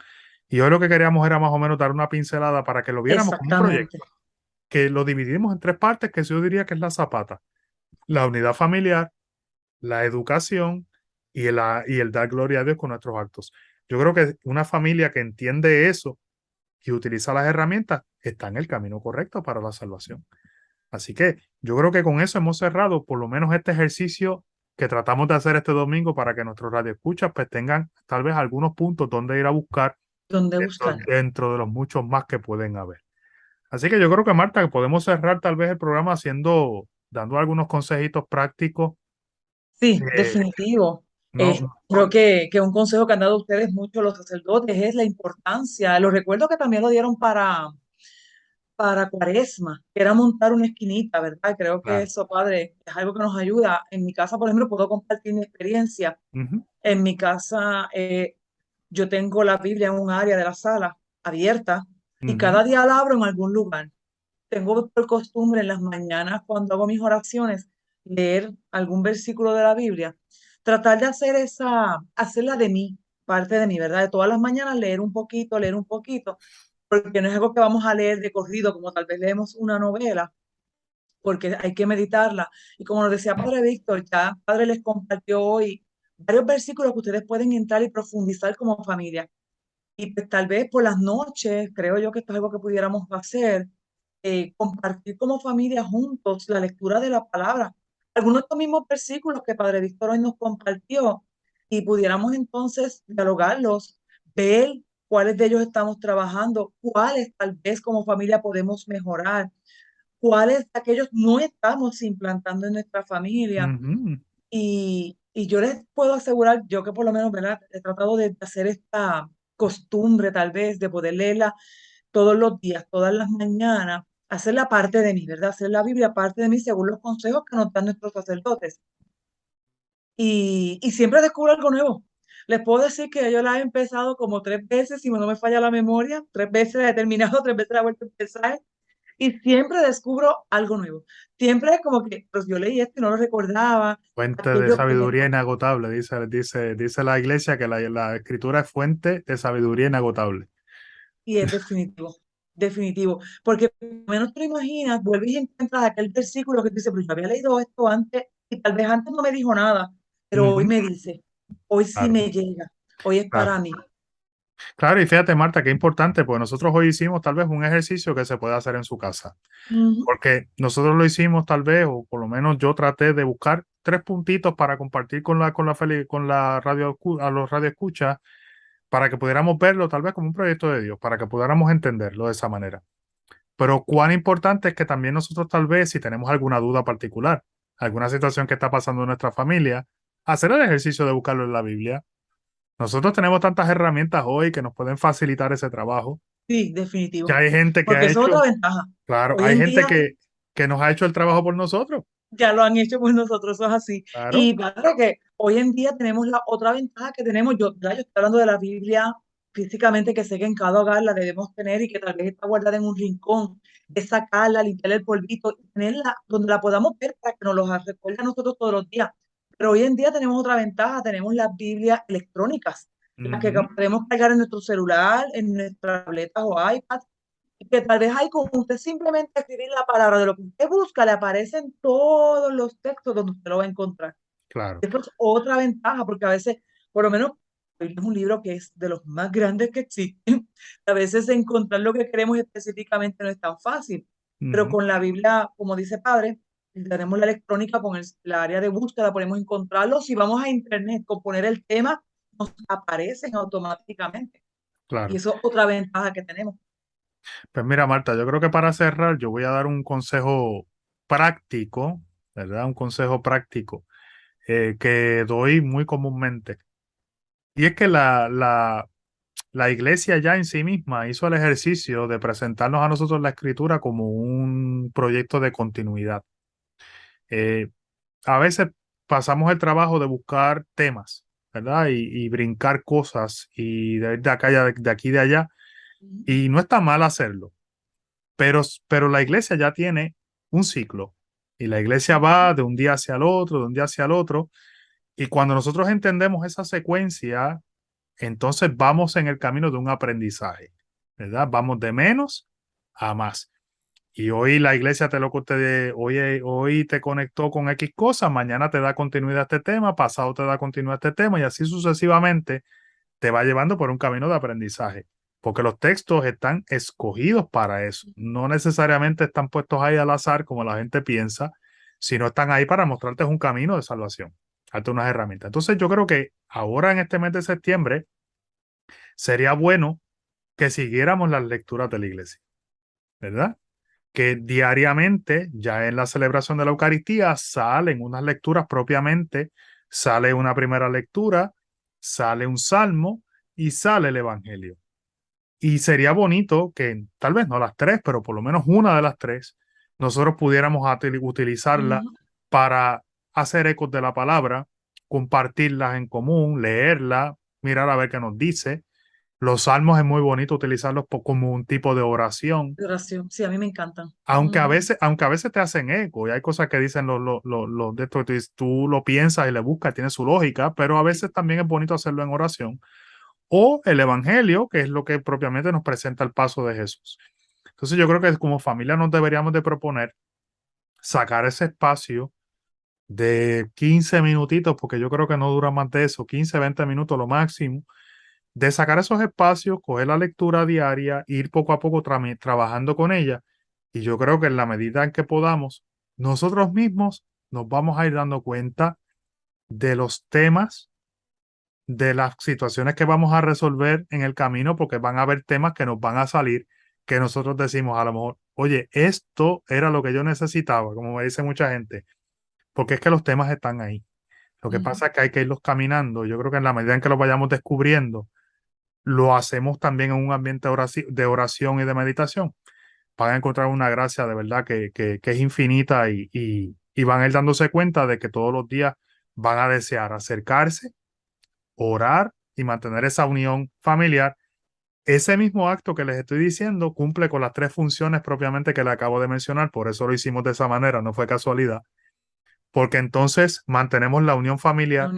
Y hoy lo que queríamos era más o menos dar una pincelada para que lo viéramos como un Exactamente. proyecto, que lo dividimos en tres partes, que yo diría que es la zapata: la unidad familiar, la educación y el dar gloria a Dios con nuestros actos. Yo creo que una familia que entiende eso y utiliza las herramientas está en el camino correcto para la salvación. Así que yo creo que con eso hemos cerrado por lo menos este ejercicio que tratamos de hacer este domingo para que nuestros radioescuchas pues tengan tal vez algunos puntos donde ir a buscar ¿Dónde buscar? dentro de los muchos más que pueden haber. Así que yo creo que Marta, que podemos cerrar tal vez el programa dando algunos consejitos prácticos. Sí, eh, definitivo. no, Creo que un consejo que han dado ustedes mucho los sacerdotes es la importancia. Los recuerdo que también lo dieron para Cuaresma, que era montar una esquinita, ¿verdad? Creo que claro. eso, padre, es algo que nos ayuda. En mi casa, por ejemplo, puedo compartir mi experiencia. Ujú, En mi casa, yo tengo la Biblia en un área de la sala abierta y ujú, cada día la abro en algún lugar. Tengo por costumbre en las mañanas, cuando hago mis oraciones, leer algún versículo de la Biblia, tratar de hacerla de mí, parte de mí, ¿verdad? De todas las mañanas leer un poquito, porque no es algo que vamos a leer de corrido, como tal vez leemos una novela, porque hay que meditarla. Y como nos decía Padre Víctor, ya Padre les compartió hoy varios versículos que ustedes pueden entrar y profundizar como familia. Y pues tal vez por las noches, creo yo que esto es algo que pudiéramos hacer, compartir como familia juntos la lectura de la palabra. Algunos de estos mismos versículos que Padre Víctor hoy nos compartió y pudiéramos entonces dialogarlos, ver cuáles de ellos estamos trabajando, cuáles tal vez como familia podemos mejorar, cuáles de aquellos no estamos implantando en nuestra familia. Ujú. Y yo les puedo asegurar, yo que por lo menos, ¿verdad? He tratado de hacer esta costumbre tal vez de poder leerla todos los días, todas las mañanas, hacerla parte de mí, ¿verdad? Hacer la Biblia parte de mí según los consejos que nos dan nuestros sacerdotes. Y siempre descubro algo nuevo. Les puedo decir que yo la he empezado como 3 veces, si no me falla la memoria, 3 veces la he terminado, 3 veces la he vuelto a empezar y siempre descubro algo nuevo. Siempre es como que, pues yo leí esto y no lo recordaba, Fuente de aquello que, sabiduría inagotable, dice la iglesia que la escritura es fuente de sabiduría inagotable. y es definitivo, definitivo, porque por lo menos te lo imaginas, vuelves y encuentras aquel versículo que tú dices, pero yo había leído esto antes y tal vez antes no me dijo nada, pero hoy Ujú. me dice, hoy sí Claro, me llega, hoy es claro. para mí. Claro, y fíjate, Marta, qué importante, pues nosotros hoy hicimos tal vez un ejercicio que se puede hacer en su casa, Ujú. porque nosotros lo hicimos tal vez, o por lo menos yo traté de buscar 3 puntitos para compartir con la radio, a los radioescuchas, para que pudiéramos verlo tal vez como un proyecto de Dios, para que pudiéramos entenderlo de esa manera. Pero cuán importante es que también nosotros tal vez, si tenemos alguna duda particular, alguna situación que está pasando en nuestra familia, hacer el ejercicio de buscarlo en la Biblia. Nosotros tenemos tantas herramientas hoy que nos pueden facilitar ese trabajo. Sí, Ya definitivo, hay gente que porque ha eso es otra hecho, ventaja. claro, Hoy hay en gente día que nos ha hecho el trabajo por nosotros. ya lo han hecho por nosotros, eso es así. Claro. Y claro que hoy en día tenemos la otra ventaja que tenemos, ¿verdad? Yo estoy hablando de la Biblia físicamente, que sé que en cada hogar la debemos tener y que tal vez está guardada en un rincón, es sacarla, limpiarle el polvito y tenerla donde la podamos ver para que nos lo recuerde a nosotros todos los días. Pero hoy en día tenemos otra ventaja, tenemos las Biblias electrónicas, las que Ujú. podemos cargar en nuestro celular, en nuestras tabletas o iPad, que tal vez hay con usted simplemente escribir la palabra de lo que usted busca, le aparecen todos los textos donde usted lo va a encontrar. Claro. Esto es otra ventaja, porque a veces, por lo menos, es un libro que es de los más grandes que existen. A veces encontrar lo que queremos específicamente no es tan fácil, pero Ujú. con la Biblia, como dice Padre, tenemos la electrónica con la área de búsqueda, podemos encontrarlo. Si vamos a internet, con poner el tema, nos aparecen automáticamente. Y Claro. eso es otra ventaja que tenemos. Pues mira, Marta, yo creo que para cerrar, yo voy a dar un consejo práctico, ¿verdad? Un consejo práctico que doy muy comúnmente. Y es que la iglesia ya en sí misma hizo el ejercicio de presentarnos a nosotros la escritura como un proyecto de continuidad. Eh, a veces pasamos el trabajo de buscar temas, ¿verdad? Y brincar cosas y de acá, de aquí, de allá. Y no está mal hacerlo, pero la iglesia ya tiene un ciclo. Y la iglesia va de un día hacia el otro, de un día hacia el otro. Y cuando nosotros entendemos esa secuencia, entonces vamos en el camino de un aprendizaje, ¿verdad? Vamos de menos a más. Y hoy la iglesia hoy te conectó con X cosas, mañana te da continuidad a este tema, pasado te da continuidad a este tema y así sucesivamente te va llevando por un camino de aprendizaje. Porque los textos están escogidos para eso. No necesariamente están puestos ahí al azar como la gente piensa, sino están ahí para mostrarte un camino de salvación, darte unas herramientas. Entonces yo creo que ahora en este mes de septiembre sería bueno que siguiéramos las lecturas de la iglesia, ¿verdad? Que diariamente, ya en la celebración de la Eucaristía, salen unas lecturas propiamente, sale una primera lectura, sale un salmo y sale el Evangelio. Y sería bonito que tal vez no las tres, pero por lo menos una de las tres, nosotros pudiéramos utilizarla Ujú. para hacer ecos de la palabra, compartirlas en común, leerla, mirar a ver qué nos dice. Los salmos es muy bonito utilizarlos como un tipo de oración, De oración, sí, a mí me encantan. Ujú. aunque a veces te hacen eco y hay cosas que dicen los de esto, tú lo piensas y le buscas, tiene su lógica, pero a veces también es bonito hacerlo en oración, o el Evangelio, que es lo que propiamente nos presenta el paso de Jesús. Entonces yo creo que como familia nos deberíamos de proponer sacar ese espacio de 15 minutitos, porque yo creo que no dura más de eso, 15, 20 minutos lo máximo, de sacar esos espacios, coger la lectura diaria, ir poco a poco trabajando con ella, y yo creo que en la medida en que podamos, nosotros mismos nos vamos a ir dando cuenta de los temas, de las situaciones que vamos a resolver en el camino, porque van a haber temas que nos van a salir, que nosotros decimos a lo mejor, oye, esto era lo que yo necesitaba, como me dice mucha gente, porque es que los temas están ahí. Lo que pasa es que hay que irlos caminando. Yo creo que en la medida en que los vayamos descubriendo, lo hacemos también en un ambiente de oración y de meditación. Van a encontrar una gracia de verdad que es infinita y van a ir dándose cuenta de que todos los días van a desear acercarse, orar y mantener esa unión familiar. Ese mismo acto que les estoy diciendo cumple con las 3 funciones propiamente que le acabo de mencionar, por eso lo hicimos de esa manera, no fue casualidad, porque entonces mantenemos la unión familiar,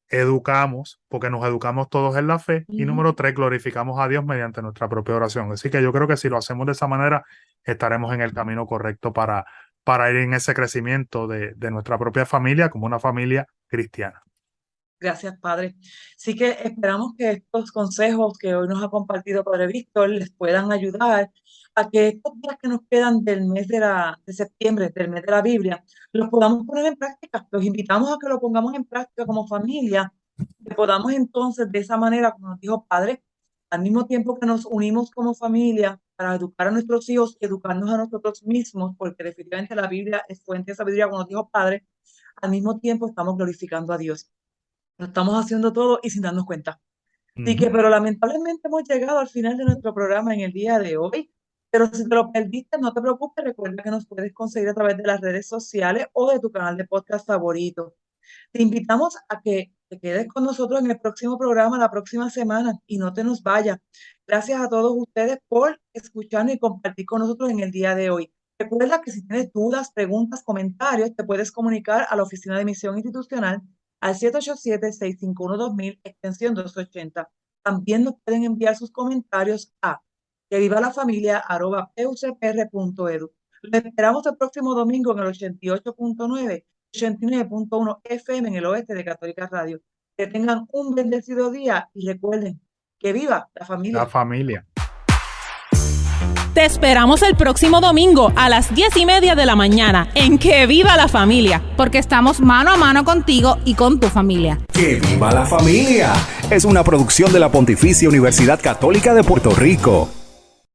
educamos, porque nos educamos todos en la fe, y número 3, glorificamos a Dios mediante nuestra propia oración. Así que yo creo que si lo hacemos de esa manera, estaremos en el camino correcto para ir en ese crecimiento de nuestra propia familia como una familia cristiana. Gracias, Padre. Sí que esperamos que estos consejos que hoy nos ha compartido Padre Víctor les puedan ayudar a que estos días que nos quedan del mes de septiembre, del mes de la Biblia, los podamos poner en práctica. Los invitamos a que lo pongamos en práctica como familia, que podamos entonces de esa manera, como nos dijo Padre, al mismo tiempo que nos unimos como familia para educar a nuestros hijos y educarnos a nosotros mismos, porque definitivamente la Biblia es fuente de sabiduría, como nos dijo Padre, al mismo tiempo estamos glorificando a Dios. Lo estamos haciendo todo y sin darnos cuenta. Así que, pero lamentablemente hemos llegado al final de nuestro programa en el día de hoy. Pero si te lo perdiste, no te preocupes. Recuerda que nos puedes conseguir a través de las redes sociales o de tu canal de podcast favorito. Te invitamos a que te quedes con nosotros en el próximo programa, la próxima semana, y no te nos vayas. Gracias a todos ustedes por escucharnos y compartir con nosotros en el día de hoy. Recuerda que si tienes dudas, preguntas, comentarios, te puedes comunicar a la Oficina de Misión Institucional al 787-651-2000, extensión 280. También nos pueden enviar sus comentarios a quevivalafamilia@pucpr.edu. Los esperamos el próximo domingo en el 88.9, 89.1 FM en el oeste de Católica Radio. Que tengan un bendecido día y recuerden que viva la familia. La familia. Te esperamos el próximo domingo a las 10:30 de la mañana en Que Viva la Familia, porque estamos mano a mano contigo y con tu familia. ¡Que viva la familia! Es una producción de la Pontificia Universidad Católica de Puerto Rico.